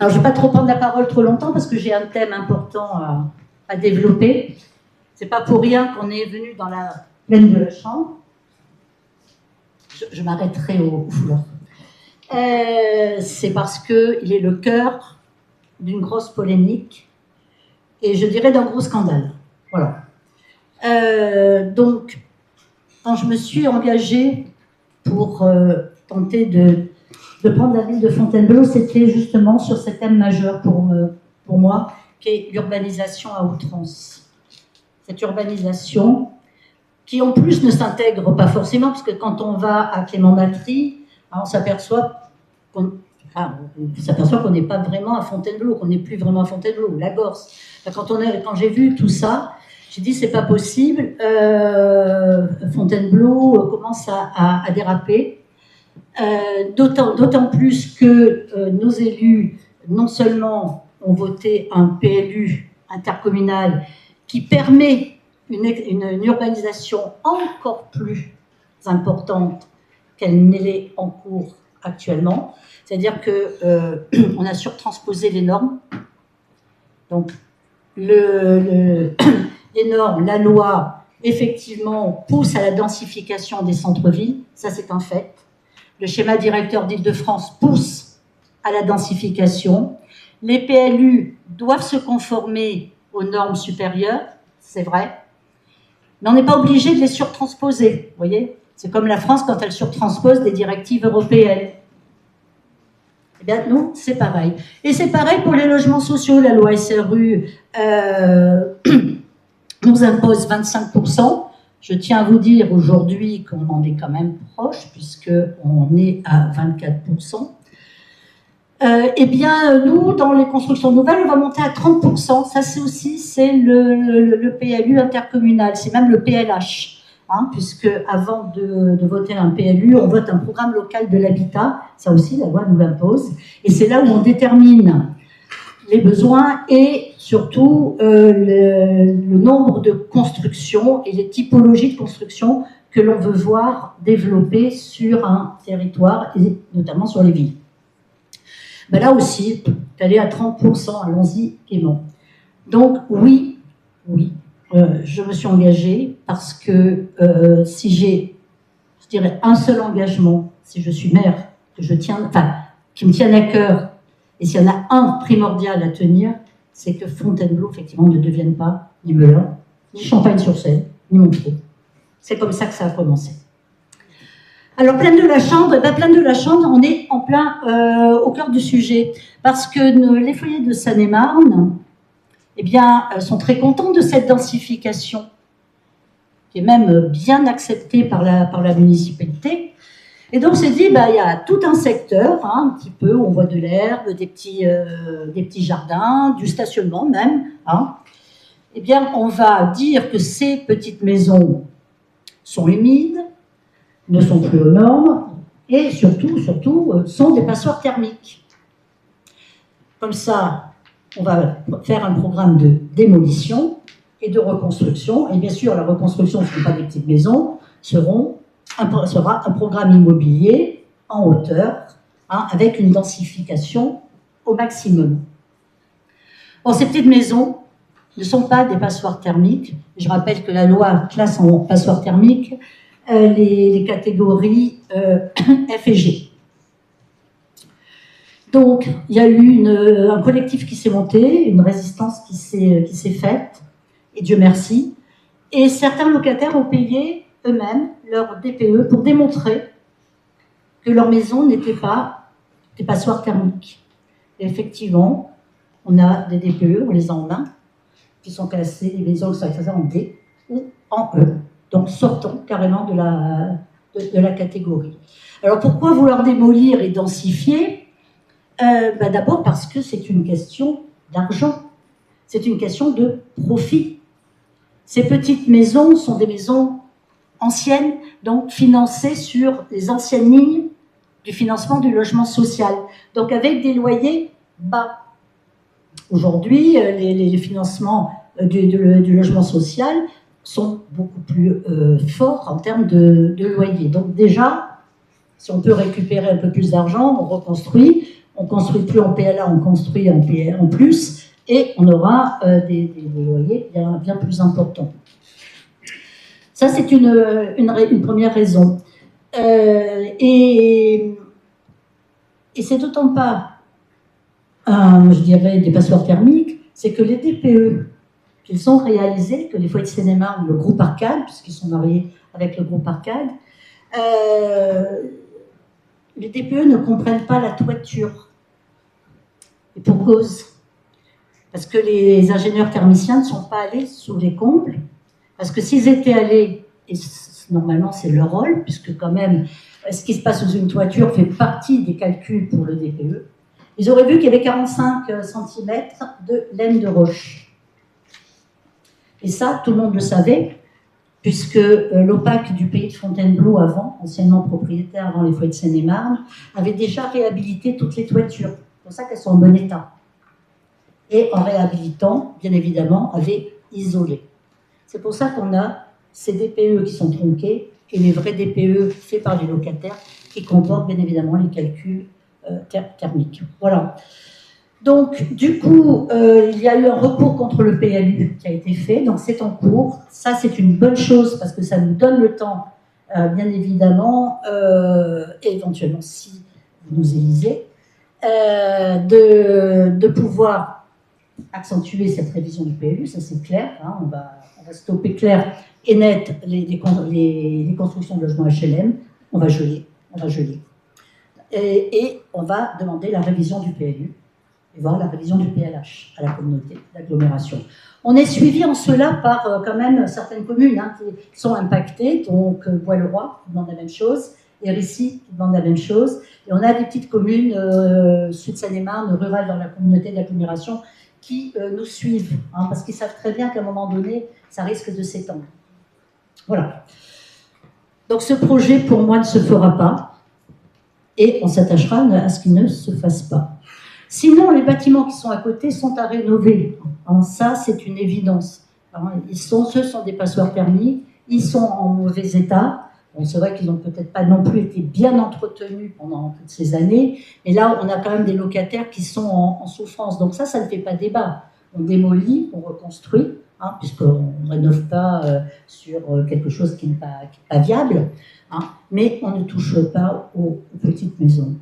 Alors, je ne vais pas trop prendre la parole trop longtemps parce que j'ai un thème important à développer. C'est pas pour rien qu'on est venu dans la plaine de la Chambre. Je m'arrêterai au foulard. C'est parce qu'il est le cœur d'une grosse polémique et je dirais d'un gros scandale. Voilà. Donc, quand je me suis engagée pour tenter de prendre la ville de Fontainebleau, c'était justement sur ce thème majeur pour moi, qui est l'urbanisation à outrance. Cette urbanisation qui en plus ne s'intègre pas forcément, parce que quand on va à Clément-Matry, on s'aperçoit qu'on n'est pas vraiment à Fontainebleau, qu'on n'est plus vraiment à Fontainebleau, la Gorse. Quand j'ai vu tout ça, j'ai dit c'est pas possible, Fontainebleau commence à déraper, d'autant plus que nos élus, non seulement ont voté un PLU intercommunal qui permet une urbanisation encore plus importante qu'elle n'est en cours actuellement. C'est-à-dire qu'on a surtransposé les normes. Donc, les normes, la loi, effectivement, pousse à la densification des centres-villes. Ça, c'est un fait. Le schéma directeur d'Île-de-France pousse à la densification. Les PLU doivent se conformer aux normes supérieures, c'est vrai, mais on n'est pas obligé de les surtransposer, vous voyez. C'est comme la France quand elle surtranspose des directives européennes. Eh bien, nous, c'est pareil. Et c'est pareil pour les logements sociaux. La loi SRU nous impose 25%. Je tiens à vous dire aujourd'hui qu'on en est quand même proche, puisqu'on est à 24%. Eh bien, nous, dans les constructions nouvelles, on va monter à 30%. Ça, c'est le PLU intercommunal, c'est même le PLH, puisque avant de voter un PLU, on vote un programme local de l'habitat. Ça aussi, la loi nous l'impose. Et c'est là où on détermine les besoins et surtout le nombre de constructions et les typologies de construction que l'on veut voir développer sur un territoire, et notamment sur les villes. Ben là aussi, d'aller à 30%, allons-y gaiement. Donc oui, je me suis engagée parce que si j'ai, je dirais, un seul engagement, si je suis maire, qui me tienne à cœur, et s'il y en a un primordial à tenir, c'est que Fontainebleau, effectivement, ne devienne pas ni Melun, ni Champagne-sur-Seine, ni Montreux. C'est comme ça que ça a commencé. Alors, plaine de la Chambre, on est en plein au cœur du sujet, parce que les foyers de Seine-et-Marne, eh bien, sont très contents de cette densification, qui est même bien acceptée par la municipalité. Et donc, c'est dit, il y a tout un secteur, un petit peu, où on voit de l'herbe, des petits jardins, du stationnement même. Eh bien, on va dire que ces petites maisons sont humides, ne sont plus aux normes, et surtout, sont des passoires thermiques. Comme ça, on va faire un programme de démolition et de reconstruction. Et bien sûr, la reconstruction, ce ne sont pas des petites maisons, sera un programme immobilier en hauteur, avec une densification au maximum. Bon, ces petites maisons ne sont pas des passoires thermiques. Je rappelle que la loi classe en passoires thermiques les catégories F et G. Donc, il y a eu un collectif qui s'est monté, une résistance qui s'est faite, et Dieu merci. Et certains locataires ont payé eux-mêmes leur DPE pour démontrer que leur maison n'était pas des passoires thermiques. Et effectivement, on a des DPE, on les a en main, qui sont classées, les maisons qui sont classées en D ou en E. Donc, sortons carrément de la catégorie. Alors, pourquoi vouloir démolir et densifier ? D'abord parce que c'est une question d'argent. C'est une question de profit. Ces petites maisons sont des maisons anciennes, donc financées sur les anciennes lignes du financement du logement social. Donc, avec des loyers bas. Aujourd'hui, les financements du logement social sont beaucoup plus forts en termes de loyer. Donc déjà, si on peut récupérer un peu plus d'argent, on reconstruit, on ne construit plus en PLA, on construit en PL en plus, et on aura des loyers bien plus importants. Ça, c'est une première raison. Et c'est d'autant pas, je dirais, des passoires thermiques, c'est que les DPE qu'ils sont réalisés, que les foyers de Seine-et-Marne, le groupe Arcade, puisqu'ils sont mariés avec le groupe Arcade, les DPE ne comprennent pas la toiture. Et pour cause. Parce que les ingénieurs thermiciens ne sont pas allés sous les combles. Parce que s'ils étaient allés, et normalement c'est leur rôle, puisque quand même, ce qui se passe sous une toiture fait partie des calculs pour le DPE, ils auraient vu qu'il y avait 45 cm de laine de roche. Et ça, tout le monde le savait, puisque l'OPAC du pays de Fontainebleau avant, anciennement propriétaire avant les foyers de Seine-et-Marne, avait déjà réhabilité toutes les toitures. C'est pour ça qu'elles sont en bon état. Et en réhabilitant, bien évidemment, avait isolé. C'est pour ça qu'on a ces DPE qui sont tronqués et les vrais DPE faits par les locataires qui comportent bien évidemment les calculs thermiques. Voilà. Donc, du coup, il y a eu un recours contre le PLU qui a été fait, donc c'est en cours. Ça, c'est une bonne chose parce que ça nous donne le temps, bien évidemment, et éventuellement, si vous nous élisez, de pouvoir accentuer cette révision du PLU, ça c'est clair, hein, on va stopper clair et net les constructions de logements HLM, on va geler. Et on va demander la révision du PLU et voir la révision du PLH à la communauté d'agglomération. On est suivi en cela par quand même certaines communes hein, qui sont impactées, donc Bois-le-Roi qui demande la même chose, et Rissy qui demande la même chose, et on a des petites communes, Sud Seine-et-Marne, rurales dans la communauté d'agglomération, qui nous suivent, hein, parce qu'ils savent très bien qu'à un moment donné, ça risque de s'étendre. Voilà. Donc ce projet, pour moi, ne se fera pas, et on s'attachera à ce qu'il ne se fasse pas. Sinon, les bâtiments qui sont à côté sont à rénover. Hein, ça, c'est une évidence. Hein, ce sont des passoires thermiques, ils sont en mauvais état. Bon, c'est vrai qu'ils n'ont peut-être pas non plus été bien entretenus pendant toutes ces années, mais là, on a quand même des locataires qui sont en souffrance. Donc ça ne fait pas débat. On démolit, on reconstruit, hein, puisqu'on ne rénove pas sur quelque chose qui n'est pas viable, hein, mais on ne touche pas aux petites maisons.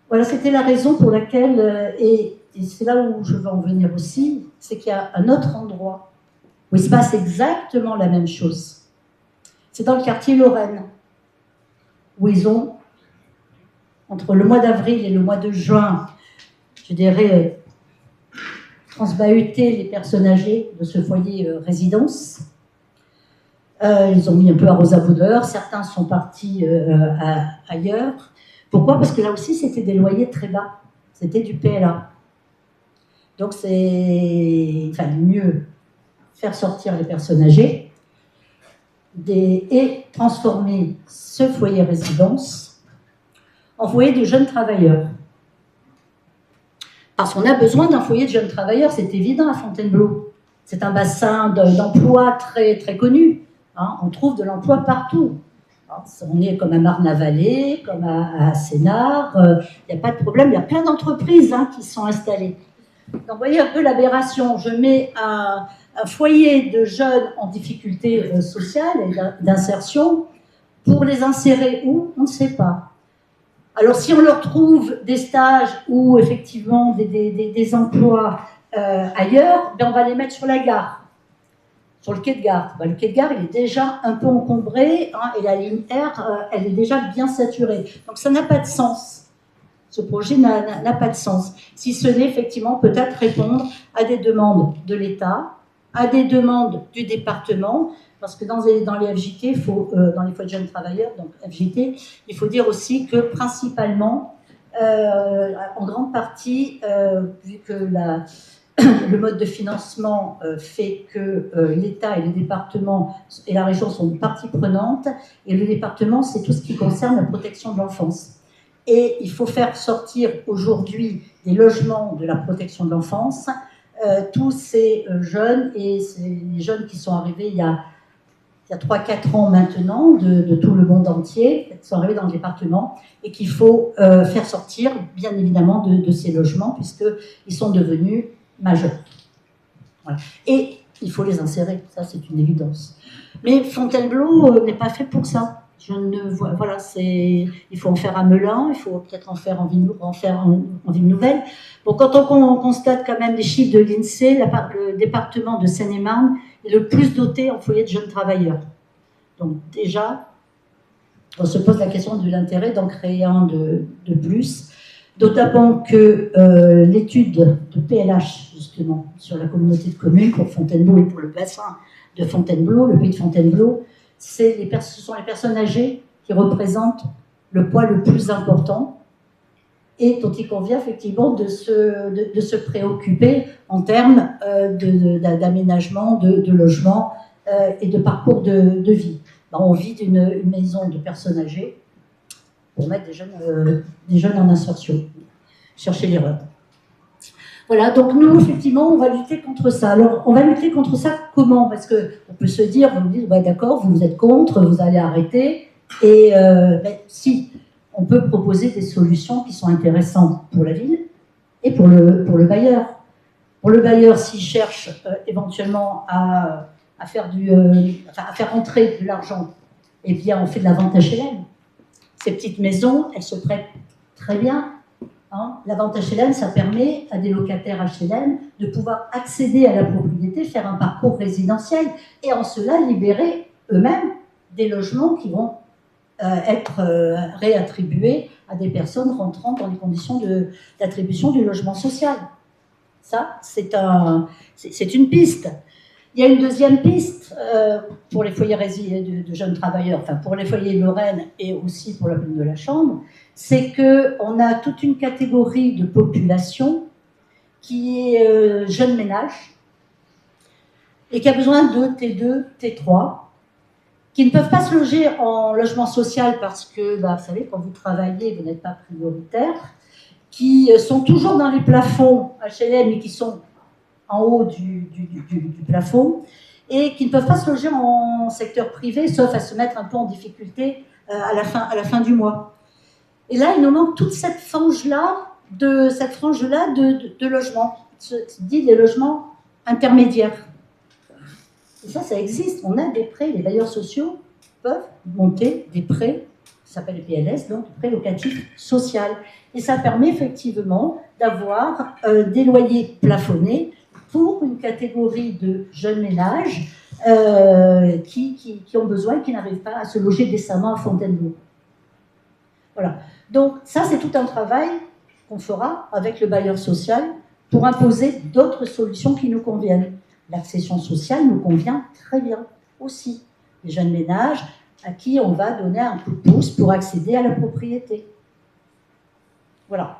Voilà, c'était la raison pour laquelle, et c'est là où je veux en venir aussi, c'est qu'il y a un autre endroit où il se passe exactement la même chose. C'est dans le quartier Lorraine, où ils ont, entre le mois d'avril et le mois de juin, je dirais, transbahuté les personnes âgées de ce foyer résidence. Ils ont mis un peu à rosa boudeur, certains sont partis ailleurs. Pourquoi? Parce que là aussi, c'était des loyers très bas, c'était du PLA. Donc, il fallait mieux faire sortir les personnes âgées, et transformer ce foyer résidence en foyer de jeunes travailleurs. Parce qu'on a besoin d'un foyer de jeunes travailleurs, c'est évident à Fontainebleau. C'est un bassin d'emploi très, très connu. Hein, on trouve de l'emploi partout. On est comme à Marne-la-Vallée, comme à Sénart, il n'y a pas de problème, il y a plein d'entreprises hein, qui sont installées. Donc vous voyez un peu l'aberration, je mets un foyer de jeunes en difficulté sociale et d'insertion, pour les insérer où? On ne sait pas. Alors si on leur trouve des stages ou effectivement des emplois ailleurs, ben on va les mettre sur la gare, sur le quai de gare. Ben, le quai de gare, il est déjà un peu encombré, hein, et la ligne R, elle est déjà bien saturée. Donc ça n'a pas de sens. Ce projet n'a pas de sens. Si ce n'est effectivement peut-être répondre à des demandes de l'État, à des demandes du département, parce que dans les FJT, dans les foyers de jeunes travailleurs, donc FJT, il faut dire aussi que principalement, en grande partie, vu que le mode de financement fait que l'État et le département et la région sont une partie prenante, et le département, c'est tout ce qui concerne la protection de l'enfance. Et il faut faire sortir aujourd'hui des logements de la protection de l'enfance tous ces jeunes, et les jeunes qui sont arrivés il y a il y a 3-4 ans maintenant, de tout le monde entier, qui sont arrivés dans le département, et qu'il faut faire sortir, bien évidemment, de ces logements, puisqu'ils sont devenus majeurs. Voilà. Et il faut les insérer, ça c'est une évidence. Mais Fontainebleau n'est pas fait pour ça. Je ne vois, voilà, il faut en faire à Melun, il faut peut-être en faire en ville nouvelle. Bon, quand on constate quand même les chiffres de l'INSEE, le département de Seine-et-Marne est le plus doté en foyers de jeunes travailleurs. Donc déjà, on se pose la question de l'intérêt d'en créer un de plus, notamment que l'étude de PLH, justement, sur la communauté de communes pour Fontainebleau et pour le bassin de Fontainebleau, le pays de Fontainebleau, ce sont les personnes âgées qui représentent le poids le plus important et dont il convient effectivement de se préoccuper en termes d'aménagement, de logement et de parcours de vie. On vide une maison de personnes âgées pour mettre des jeunes en insertion. Chercher l'erreur. Voilà, donc nous, effectivement, on va lutter contre ça. Alors, on va lutter contre ça comment? Parce qu'on peut se dire, vous me dites, ouais, d'accord, vous êtes contre, vous allez arrêter. Et si, on peut proposer des solutions qui sont intéressantes pour la ville et pour le bailleur. Pour le bailleur, s'il cherche éventuellement à faire entrer de l'argent, eh bien, on fait de la vente HLM. Ces petites maisons, elles se prêtent très bien. Hein. La vente HLM, ça permet à des locataires HLM de pouvoir accéder à la propriété, faire un parcours résidentiel et en cela libérer eux-mêmes des logements qui vont être réattribués à des personnes rentrant dans les conditions d'attribution du logement social. Ça, c'est une piste. Il y a une deuxième piste pour les foyers de jeunes travailleurs, enfin pour les foyers Lorraine et aussi pour la commune de la Chambre, c'est qu'on a toute une catégorie de population qui est jeune ménage et qui a besoin de T2, T3, qui ne peuvent pas se loger en logement social parce que, vous savez, quand vous travaillez, vous n'êtes pas prioritaire, qui sont toujours dans les plafonds HLM et qui sont en haut du plafond, et qui ne peuvent pas se loger en secteur privé, sauf à se mettre un peu en difficulté à la fin du mois. Et là, il nous manque toute cette frange-là de logements, dit des logements intermédiaires. Et ça existe. On a des prêts, les bailleurs sociaux peuvent monter des prêts, ça s'appelle les PLS, donc prêts locatifs sociaux. Et ça permet effectivement d'avoir des loyers plafonnés pour une catégorie de jeunes ménages qui ont besoin et qui n'arrivent pas à se loger décemment à Fontainebleau. Voilà. Donc ça, c'est tout un travail qu'on fera avec le bailleur social pour imposer d'autres solutions qui nous conviennent. L'accession sociale nous convient très bien aussi. Les jeunes ménages à qui on va donner un coup de pouce pour accéder à la propriété. Voilà.